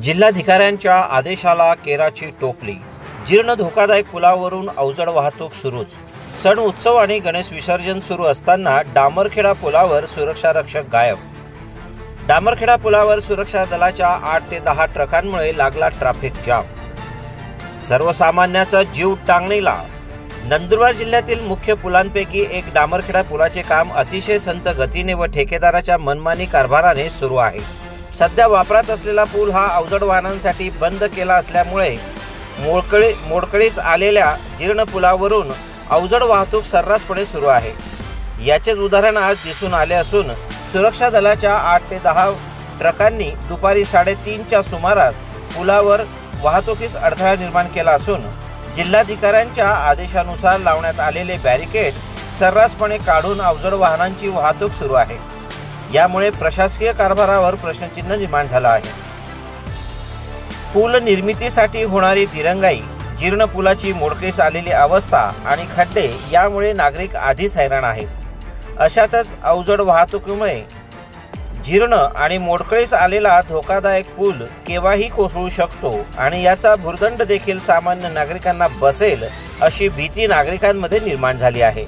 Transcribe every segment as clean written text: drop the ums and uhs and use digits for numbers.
जिल्हाधिकाऱ्यांच्या आदेशाला केराची टोपली। जीर्ण धोकादायक पुलावरून अवजड वाहतूक सुरूच। सण उत्सव आणि गणेश विसर्जन सुरू असताना डामरखेडा पुलावर सुरक्षा रक्षक गायब। डामरखेडा पुलावर सुरक्षा दलाच्या 8 ते 10 ट्रकांमुळे लागला ट्रॅफिक जाम। सर्वसामान्याचा जीव टांगणीला। नंदुरबार जिल्ह्यातील मुख्य पुलांपैकी एक डामरखेडा पुलाचे काम अतिशय संत गतीने व ठेकेदाराच्या मनमानी कारभाराने सुरू आहे। सध्या वापरात असलेला पूल हा अवजड वाहनांसाठी बंद केला असल्यामुळे मोडकळीस आलेल्या जीर्ण पुलावरून अवजड वाहतूक सर्रासपणे सुरू आहे। याचेच उदाहरण आज दिसून आले असून सुरक्षा दलाच्या 8 ते 10 ट्रकांनी दुपारी 3:30च्या सुमारास पुलावर वाहतुकीस अडथळा निर्माण केला असून जिल्हाधिकाऱ्यांच्या आदेशानुसार लावण्यात आलेले बॅरिकेड सर्रासपणे काढून अवजड वाहनांची वाहतूक सुरू आहे। यामुळे प्रशासकीय कारभारावर प्रश्नचिन्ह निर्माण झाला आहे। पूल निर्मितीसाठी होणारी दिरंगाई, जीर्ण पुलाची मोडकळीस आलेली अवस्था आणि खड्डे यामुळे नागरिक आधीच हैराण आहेत। अशातच अवजड वाहतुकीमुळे जीर्ण आणि मोडकळीस आलेला धोकादायक पूल केव्हाही कोसळू शकतो आणि याचा भुर्दंड देखील सामान्य नागरिकांना बसेल अशी भीती नागरिकांमध्ये निर्माण झाली आहे।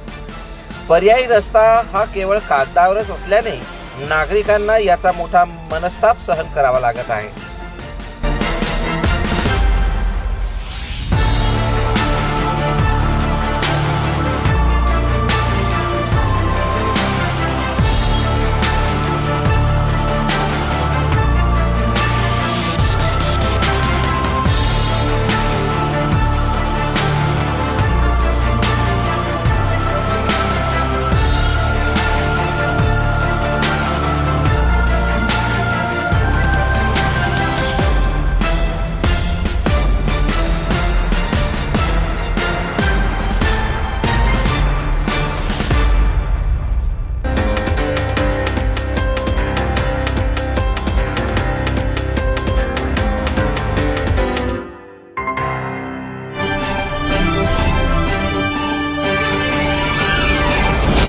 पर्यायी रस्ता हा केवळ कागदावरच असल्याने नागरिकांना याचा मोठा मनस्ताप सहन करावा लागत आहे।